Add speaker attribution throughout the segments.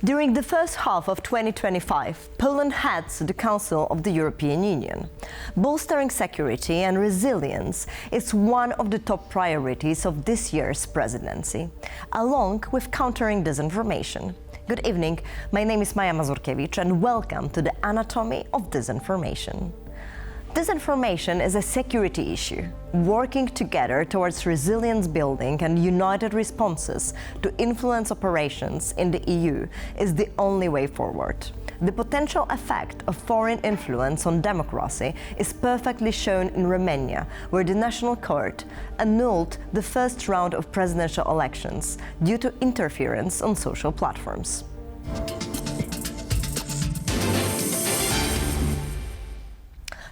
Speaker 1: During the first half of 2025, Poland heads the Council of the European Union. Bolstering security and resilience is one of the top priorities of this year's presidency, along with countering disinformation. Good evening, my name is Maia Mazurkiewicz and welcome to the Anatomy of Disinformation. Disinformation is a security issue. Working together towards resilience building and united responses to influence operations in the EU is the only way forward. The potential effect of foreign influence on democracy is perfectly shown in Romania, where the National Court annulled the first round of presidential elections due to interference on social platforms.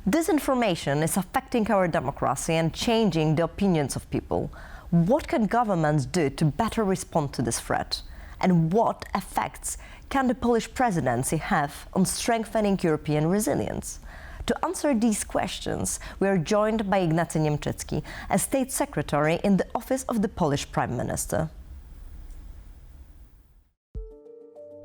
Speaker 1: Disinformation is affecting our democracy and changing the opinions of people. What can governments do to better respond to this threat? And what effects can the Polish presidency have on strengthening European resilience? To answer these questions, we are joined by Ignacy Niemczycki, a state secretary in the office of the Polish Prime Minister.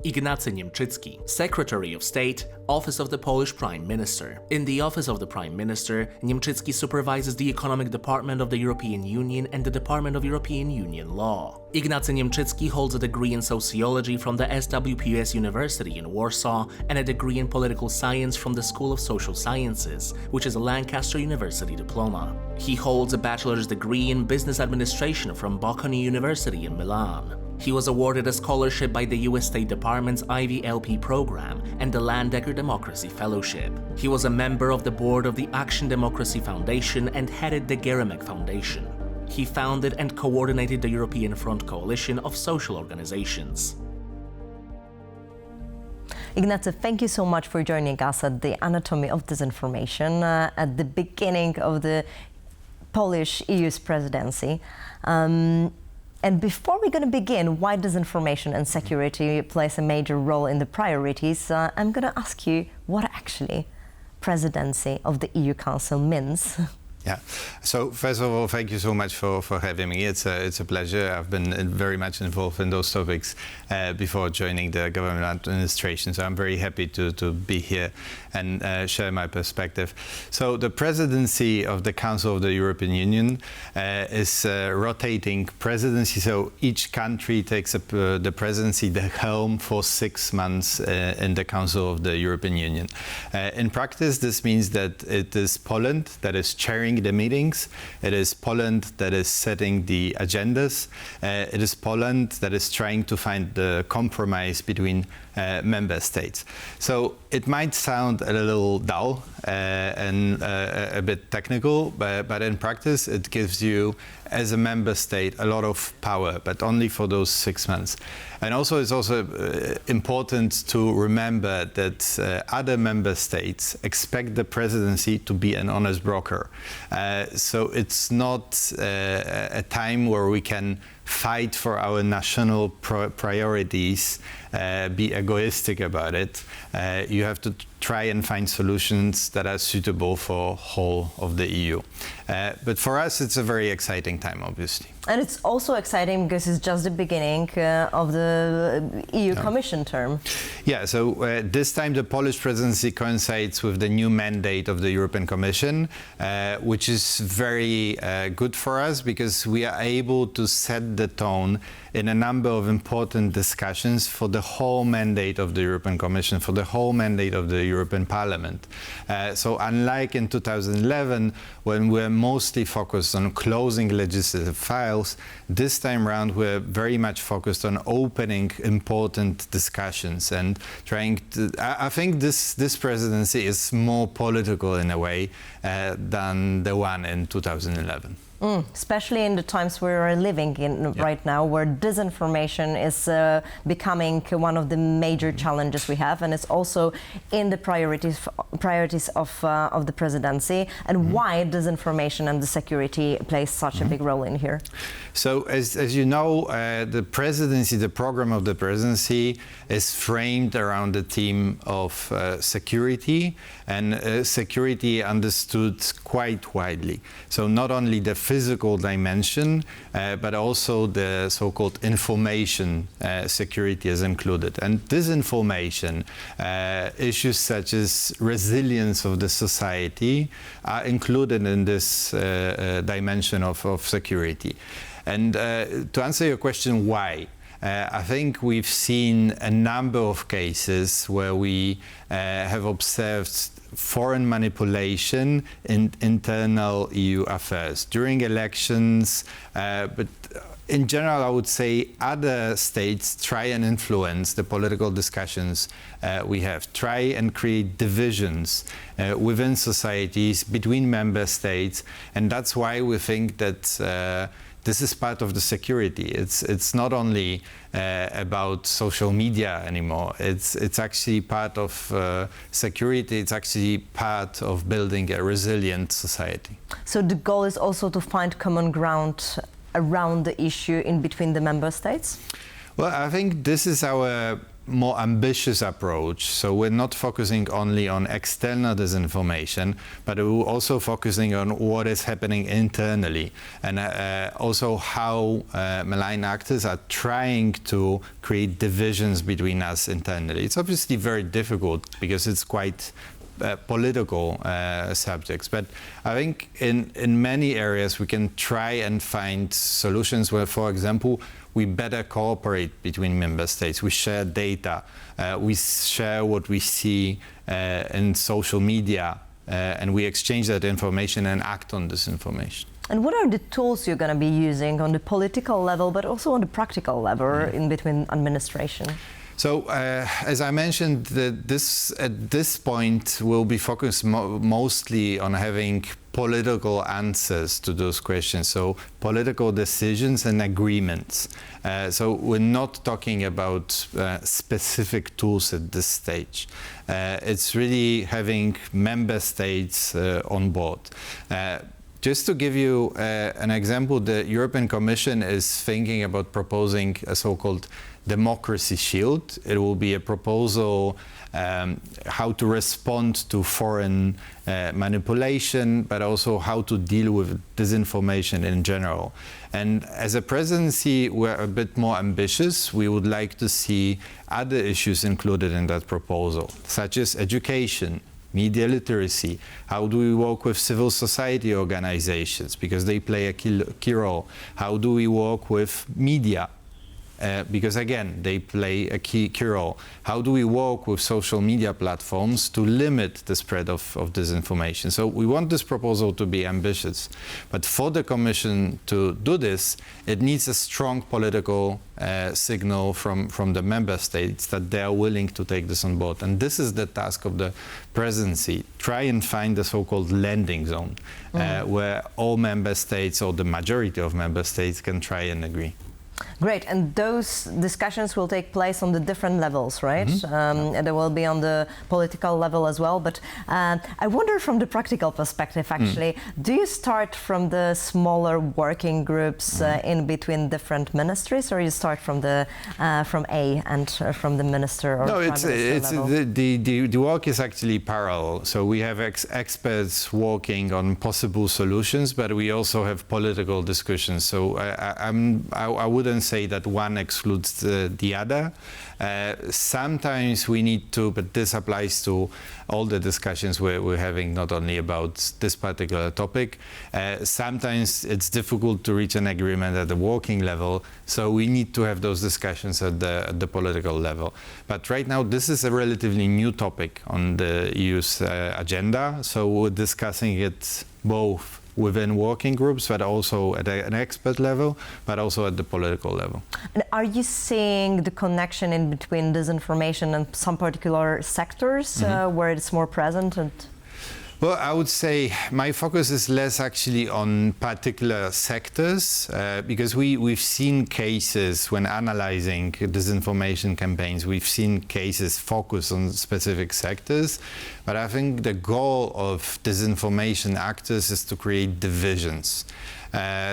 Speaker 2: Ignacy Niemczycki, Secretary of State, Office of the Polish Prime Minister. In the Office of the Prime Minister, Niemczycki supervises the Economic Department of the European Union and the Department of European Union Law. Ignacy Niemczycki holds a degree in Sociology from the SWPS University in Warsaw and a degree in Political Science from the School of Social Sciences, which is a Lancaster University diploma. He holds a bachelor's degree in Business Administration from Bocconi University in Milan. He was awarded a scholarship by the US State Department's Ivy LP program and the Landecker Democracy Fellowship. He was a member of the board of the Action Democracy Foundation and headed the Geremek Foundation. He founded and coordinated the European Front Coalition of social organizations.
Speaker 1: Ignacy, thank you so much for joining us at the Anatomy of Disinformation at the beginning of the Polish EU's presidency. And before we're going to begin why disinformation and security plays a major role in the priorities, I'm going to ask you what actually presidency of the EU Council means.
Speaker 3: Yeah. So first of all, thank you so much for having me. It's a pleasure. I've been very much involved in those topics before joining the government administration. So I'm very happy to be here and share my perspective. So the presidency of the Council of the European Union is a rotating presidency. So each country takes up the presidency, the helm, for 6 months in the Council of the European Union. In practice, this means that it is Poland that is chairing the meetings. It is Poland that is setting the agendas. It is Poland that is trying to find the compromise between member states. So it might sound a little dull and a bit technical, but in practice it gives you, as a member state, a lot of power, but only for those 6 months. And also it's also important to remember that other member states expect the presidency to be an honest broker. So it's not a time where we can fight for our national priorities, be egoistic about it. You have to try and find solutions that are suitable for whole of the EU. But for us, it's a very exciting time, obviously.
Speaker 1: And it's also exciting because it's just the beginning of the EU Commission term.
Speaker 3: Yeah, so this time the Polish presidency coincides with the new mandate of the European Commission, which is very good for us because we are able to set the tone in a number of important discussions for the whole mandate of the European Commission, for the whole mandate of the European Parliament. So unlike in 2011, when we're mostly focused on closing legislative files, this time around we're very much focused on opening important discussions and trying to, I think this presidency is more political in a way than the one in 2011.
Speaker 1: Especially in the times we're living in right now, where disinformation is becoming one of the major challenges we have, and it's also in the priorities priorities of the presidency, and why disinformation and the security plays such a big role in here?
Speaker 3: So, as you know, the presidency, the program of the presidency is framed around the theme of security, and security understood quite widely. So not only the physical dimension, but also the so-called information security is included. And disinformation, issues such as resilience of the society are included in this dimension of security. And to answer your question, why? I think we've seen a number of cases where we have observed foreign manipulation in internal EU affairs during elections, but in general, I would say other states try and influence the political discussions we have, try and create divisions within societies, between member states, and that's why we think that this is part of the security. It's not only about social media anymore. It's actually part of security. It's actually part of building a resilient society.
Speaker 1: So the goal is also to find common ground around the issue in between the member states?
Speaker 3: Well, I think this is our more ambitious approach. So we're not focusing only on external disinformation, but we're also focusing on what is happening internally, and also how malign actors are trying to create divisions between us internally. It's obviously very difficult because it's quite political subjects, but I think in many areas we can try and find solutions where, for example, we better cooperate between member states. We share data, we share what we see in social media, and we exchange that information and act on this information.
Speaker 1: And what are the tools you're going to be using on the political level, but also on the practical level in between administration?
Speaker 3: So, as I mentioned, at this point we'll be focused mostly on having political answers to those questions, so political decisions and agreements. So we're not talking about specific tools at this stage. It's really having member states on board. Just to give you an example, the European Commission is thinking about proposing a so-called democracy shield. It will be a proposal how to respond to foreign manipulation, but also how to deal with disinformation in general. And as a presidency, we're a bit more ambitious. We would like to see other issues included in that proposal, such as education, media literacy. How do we work with civil society organizations, because they play a key role? How do we work with media? Because again, they play a key role. How do we work with social media platforms to limit the spread of disinformation? So we want this proposal to be ambitious. But for the Commission to do this, it needs a strong political signal from the member states that they are willing to take this on board. And this is the task of the presidency. Try and find the so-called landing zone where all member states, or the majority of member states, can try and agree.
Speaker 1: Great, and those discussions will take place on the different levels, right? And they will be on the political level as well, but I wonder from the practical perspective, actually, do you start from the smaller working groups in between different ministries, or you start from the from A and from the minister or
Speaker 3: no,
Speaker 1: prime minister level?
Speaker 3: The work is actually parallel. So we have experts working on possible solutions, but we also have political discussions. So I wouldn't say that one excludes the other. Sometimes we need to, but this applies to all the discussions we're having, not only about this particular topic. Sometimes it's difficult to reach an agreement at the working level, so we need to have those discussions at the political level. But right now, this is a relatively new topic on the EU's agenda, so we're discussing it both within working groups, but also at an expert level, but also at the political level.
Speaker 1: And are you seeing the connection in between disinformation and some particular sectors where it's more present? And
Speaker 3: Well, I would say my focus is less actually on particular sectors, because we've seen cases when analyzing disinformation campaigns, we've seen cases focus on specific sectors, but I think the goal of disinformation actors is to create divisions.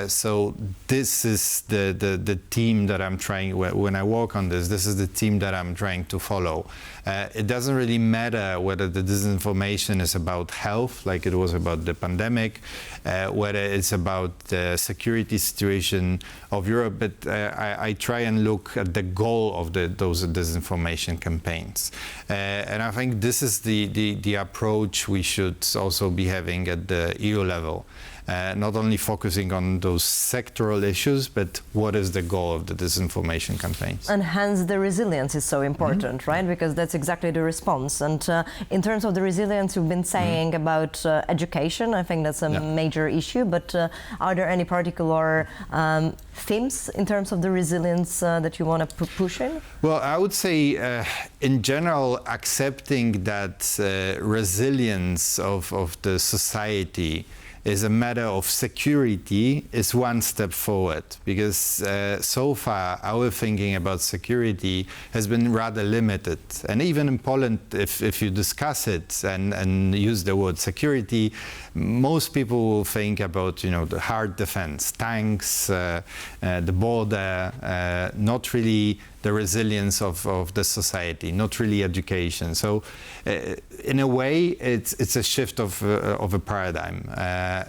Speaker 3: So this is the team that I'm trying, when I work on this is the team that I'm trying to follow. It doesn't really matter whether the disinformation is about health, like it was about the pandemic, whether it's about the security situation of Europe, but I try and look at the goal of those disinformation campaigns. And I think this is the approach we should also be having at the EU level. Not only focusing on those sectoral issues, but what is the goal of the disinformation campaigns.
Speaker 1: And hence the resilience is so important, right? Because that's exactly the response. And in terms of the resilience, you've been saying about education. I think that's a major issue, but are there any particular themes in terms of the resilience that you want to push in?
Speaker 3: Well, I would say in general, accepting that resilience of the society is a matter of security is one step forward, because so far our thinking about security has been rather limited. And even in Poland, if you discuss it and use the word security, most people will think about, the hard defense, tanks, the border, not really the resilience of the society, not really education. So in a way, it's a shift of a paradigm.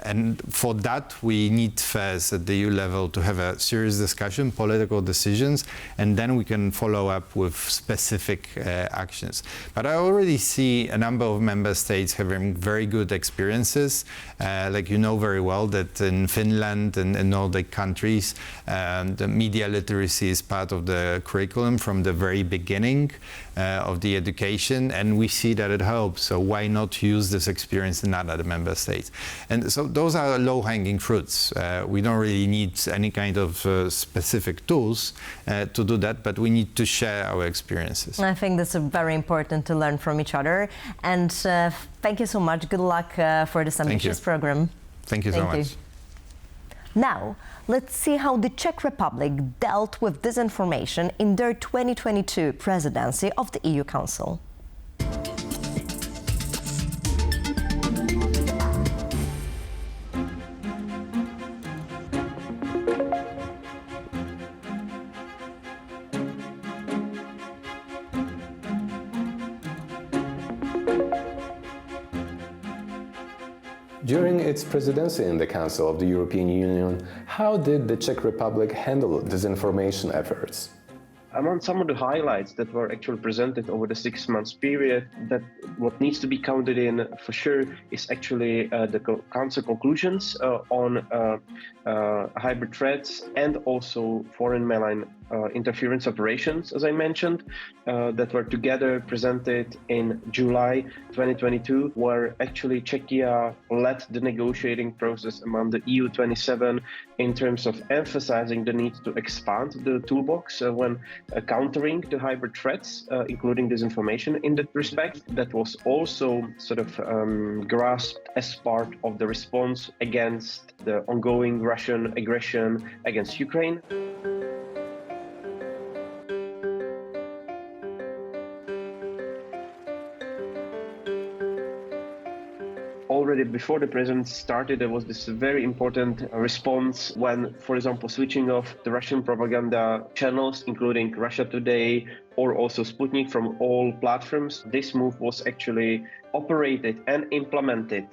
Speaker 3: And for that, we need first at the EU level to have a serious discussion, political decisions, and then we can follow up with specific actions. But I already see a number of member states having very good experiences. Like you know very well that in Finland and in Nordic countries, the media literacy is part of the curriculum from the very beginning of the education, and we see that it helps. So why not use this experience in other member states? And so those are low-hanging fruits. We don't really need any kind of specific tools to do that, but we need to share our experiences.
Speaker 1: I think that's very important to learn from each other. And thank you so much. Good luck for this ambitious program.
Speaker 3: Thank you so much.
Speaker 1: Now, let's see how the Czech Republic dealt with disinformation in their 2022 presidency of the EU Council.
Speaker 4: During its presidency in the Council of the European Union, how did the Czech Republic handle disinformation efforts?
Speaker 5: Among some of the highlights that were actually presented over the 6 months period, that what needs to be counted in for sure is actually the Council conclusions on hybrid threats and also foreign malign interference operations, as I mentioned, that were together presented in July 2022, where actually Czechia led the negotiating process among the EU 27 in terms of emphasizing the need to expand the toolbox when countering the hybrid threats, including disinformation in that respect. That was also sort of grasped as part of the response against the ongoing Russian aggression against Ukraine. Already before the presidency started, there was this very important response when, for example, switching off the Russian propaganda channels, including Russia Today or also Sputnik from all platforms. This move was actually operated and implemented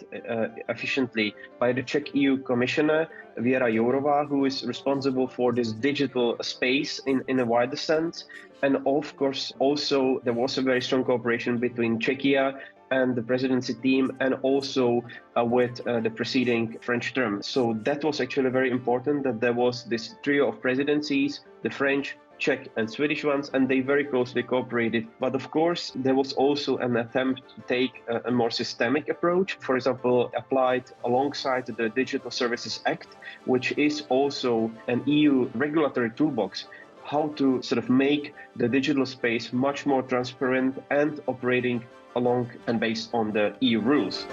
Speaker 5: efficiently by the Czech EU Commissioner, Věra Jourová, who is responsible for this digital space in a wider sense. And of course, also there was a very strong cooperation between Czechia and the presidency team, and also with the preceding French term. So that was actually very important, that there was this trio of presidencies, the French, Czech and Swedish ones, and they very closely cooperated. But of course, there was also an attempt to take a more systemic approach, for example, applied alongside the Digital Services Act, which is also an EU regulatory toolbox, how to sort of make the digital space much more transparent and operating along and based on the EU rules.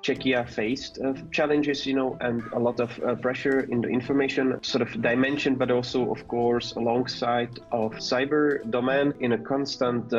Speaker 5: Czechia faced challenges, and a lot of pressure in the information sort of dimension, but also, of course, alongside of cyber domain in a constant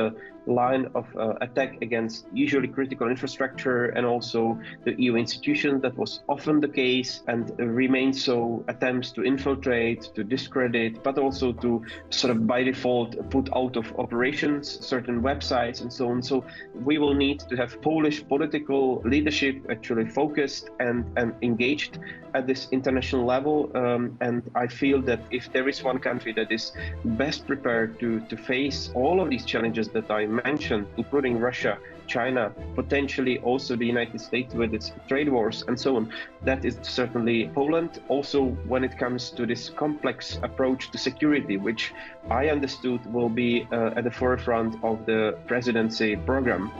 Speaker 5: line of attack against usually critical infrastructure and also the EU institutions. That was often the case and remains so. Attempts to infiltrate, to discredit, but also to sort of by default put out of operations certain websites and so on. So we will need to have Polish political leadership actually focused and engaged at this international level. And I feel that if there is one country that is best prepared to face all of these challenges that I mentioned, including Russia, China, potentially also the United States with its trade wars and so on, that is certainly Poland. Also, when it comes to this complex approach to security, which I understood will be at the forefront of the presidency program.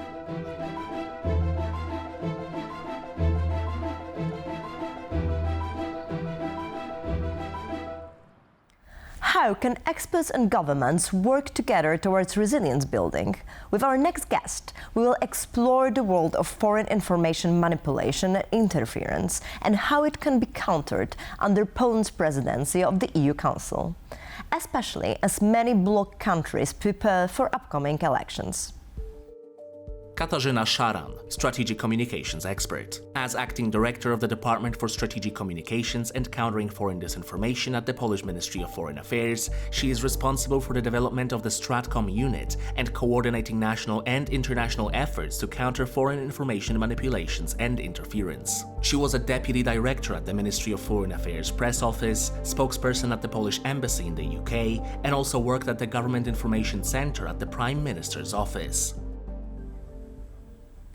Speaker 1: How can experts and governments work together towards resilience building? With our next guest, we will explore the world of foreign information manipulation and interference and how it can be countered under Poland's presidency of the EU Council, especially as many bloc countries prepare for upcoming elections.
Speaker 2: Katarzyna Szaran, Strategic Communications Expert. As Acting Director of the Department for Strategic Communications and Countering Foreign Disinformation at the Polish Ministry of Foreign Affairs, she is responsible for the development of the Stratcom unit and coordinating national and international efforts to counter foreign information manipulations and interference. She was a Deputy Director at the Ministry of Foreign Affairs Press Office, spokesperson at the Polish Embassy in the UK, and also worked at the Government Information Center at the Prime Minister's office.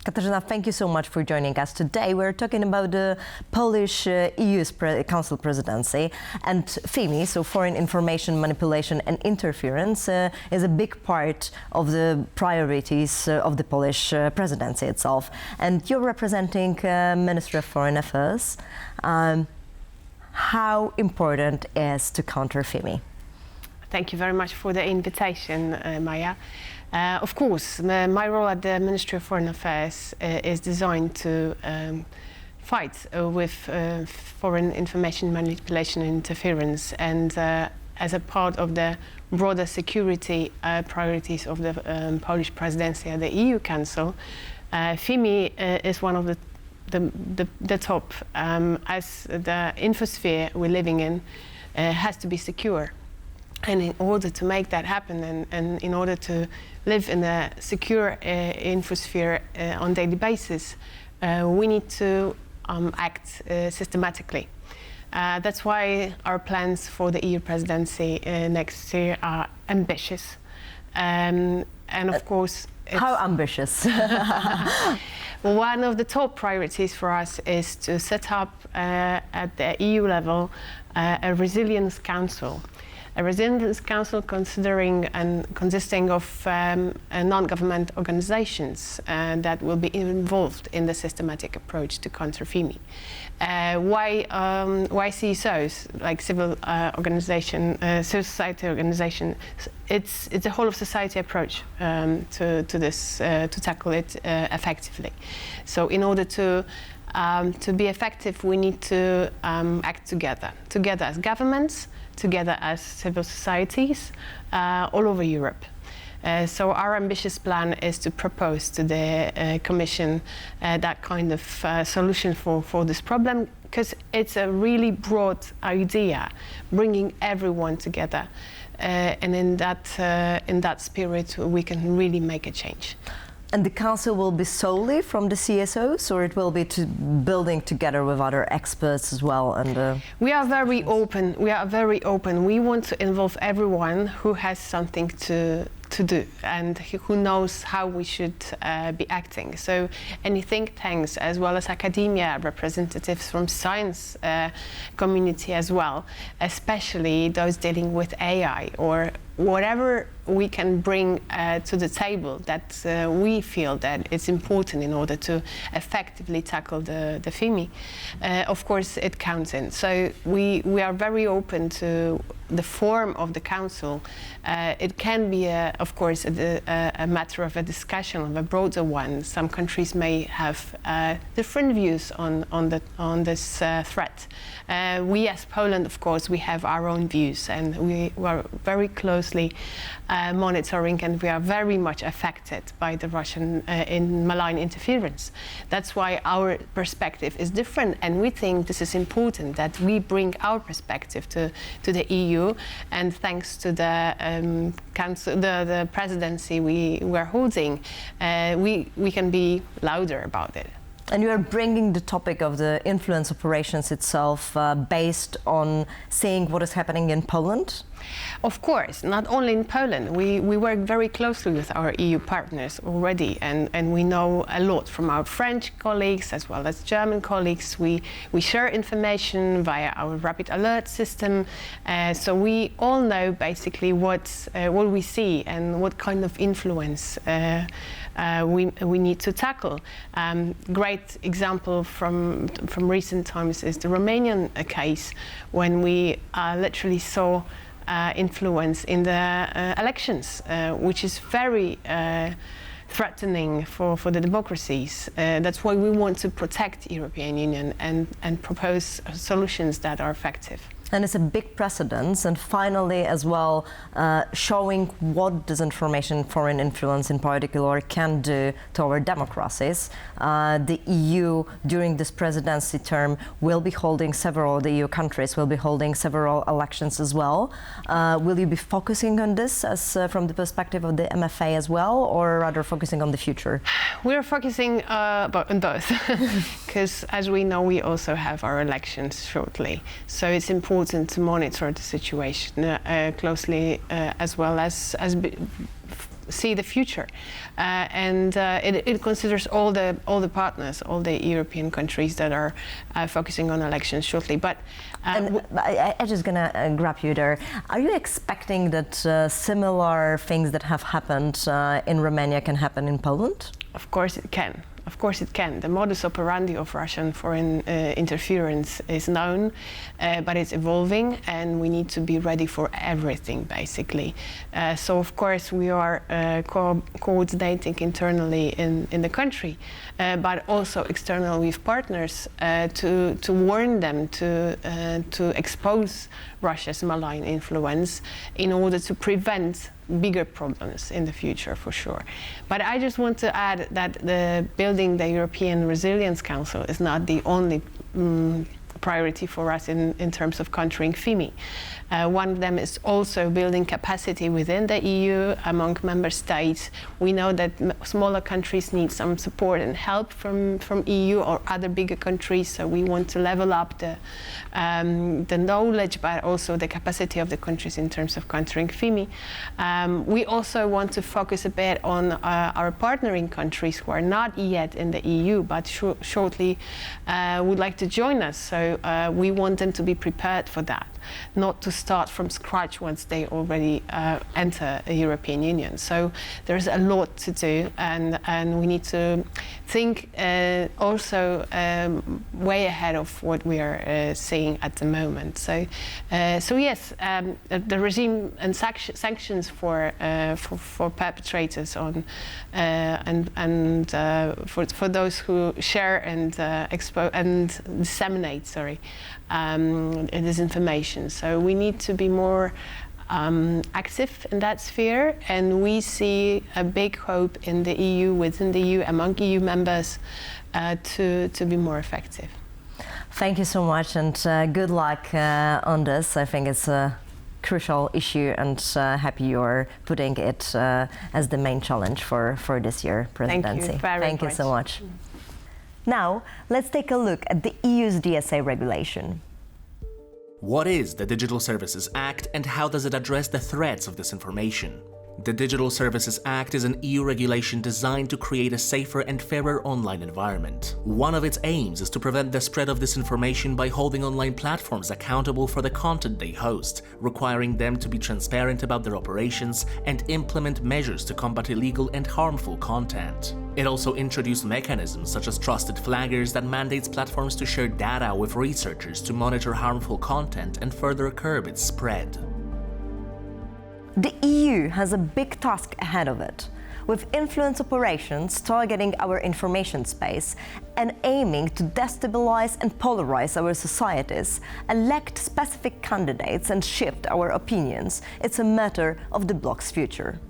Speaker 1: Katarzyna, thank you so much for joining us today. We're talking about the Polish EU Council presidency, and FIMI, so foreign information manipulation and interference, is a big part of the priorities of the Polish presidency itself. And you're representing Ministry of Foreign Affairs. How important is to counter FIMI?
Speaker 6: Thank you very much for the invitation, Maia. Of course, my role at the Ministry of Foreign Affairs is designed to fight with foreign information manipulation and interference, and as a part of the broader security priorities of the Polish presidency at the EU Council, FIMI is one of the top, as the infosphere we're living in has to be secure. And in order to make that happen, and in order to live in a secure infosphere on a daily basis, we need to act systematically. That's why our plans for the EU presidency next year are ambitious. And of course...
Speaker 1: How ambitious?
Speaker 6: One of the top priorities for us is to set up at the EU level a resilience council. A resilience council consisting of non-government organizations that will be involved in the systematic approach to counter FIMI. Why CSOs, like civil society organization? It's a whole of society approach to this, to tackle it effectively. So in order to be effective, we need to act together as governments, together as civil societies all over Europe. So our ambitious plan is to propose to the Commission that kind of solution for this problem, because it's a really broad idea, bringing everyone together. And in that spirit, we can really make a change.
Speaker 1: And the council will be solely from the CSOs, or it will be building together with other experts as well? And
Speaker 6: we are very open. We are very open. We want to involve everyone who has something to do and who knows how we should be acting. So any think tanks, as well as academia, representatives from science community as well, especially those dealing with AI or whatever we can bring to the table that we feel that it's important in order to effectively tackle the FIMI, of course it counts in. So we are very open to the form of the council. It can be, of course, a matter of a discussion, of a broader one. Some countries may have different views on this threat. We as Poland, of course, we have our own views, and we are very closely monitoring, and we are very much affected by the Russian malign interference. That's why our perspective is different, and we think this is important that we bring our perspective to the EU. And thanks to the council, the presidency we are holding, we can be louder about it.
Speaker 1: And you are bringing the topic of the influence operations itself based on seeing what is happening in Poland?
Speaker 6: Of course, not only in Poland. We work very closely with our EU partners already, and we know a lot from our French colleagues as well as German colleagues. We share information via our rapid alert system, so we all know basically what we see and what kind of influence we need to tackle. Great example from recent times is the Romanian case, when we literally saw influence in the elections, which is very threatening for the democracies. That's why we want to protect the European Union and propose solutions that are effective.
Speaker 1: And it's a big precedence, and finally as well showing what disinformation, foreign influence in particular, can do to our democracies. The EU during this presidency term will be holding the EU countries will be holding several elections as well. Will you be focusing on this as from the perspective of the MFA as well, or rather focusing on the future?
Speaker 6: We're focusing on both, because as we know, we also have our elections shortly. So it's important to monitor the situation closely, as well as see the future, and it considers all the partners, all the European countries that are focusing on elections shortly. But
Speaker 1: and I'm just gonna grab you there. Are you expecting that similar things that have happened in Romania can happen in Poland?
Speaker 6: Of course it can. Of course it can. The modus operandi of Russian foreign interference is known, but it's evolving, and we need to be ready for everything, basically. So of course we are coordinating internally in the country, but also externally with partners to warn them, to expose Russia's malign influence in order to prevent bigger problems in the future, for sure. But I just want to add that building the European Resilience Council is not the only priority for us in terms of countering FIMI. One of them is also building capacity within the EU among member states. We know that smaller countries need some support and help from EU or other bigger countries, so we want to level up the knowledge, but also the capacity of the countries in terms of countering FIMI. We also want to focus a bit on our partnering countries who are not yet in the EU, but shortly would like to join us. So we want them to be prepared for that, not to start from scratch once they already enter the European Union. So there's a lot to do, and we need to think also way ahead of what we are seeing at the moment. So yes, the regime and sanctions for perpetrators on and for those who share and expose and disseminate, disinformation. So we need to be more active in that sphere, and we see a big hope in the EU, within the EU, among EU members, to be more effective.
Speaker 1: Thank you so much, and good luck on this. I think it's a crucial issue, and happy you're putting it as the main challenge for this year presidency.
Speaker 6: Thank you
Speaker 1: so much. Now, let's take a look at the EU's DSA regulation.
Speaker 2: What is the Digital Services Act, and how does it address the threats of disinformation? The Digital Services Act is an EU regulation designed to create a safer and fairer online environment. One of its aims is to prevent the spread of disinformation by holding online platforms accountable for the content they host, requiring them to be transparent about their operations and implement measures to combat illegal and harmful content. It also introduced mechanisms such as trusted flaggers that mandates platforms to share data with researchers to monitor harmful content and further curb its spread.
Speaker 1: The EU has a big task ahead of it, with influence operations targeting our information space and aiming to destabilize and polarize our societies, elect specific candidates and shift our opinions. It's a matter of the bloc's future.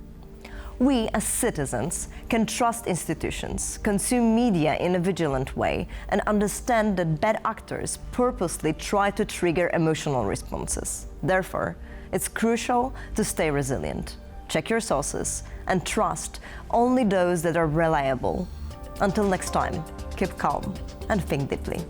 Speaker 1: We, as citizens, can trust institutions, consume media in a vigilant way, and understand that bad actors purposely try to trigger emotional responses. Therefore, it's crucial to stay resilient, check your sources, and trust only those that are reliable. Until next time, keep calm and think deeply.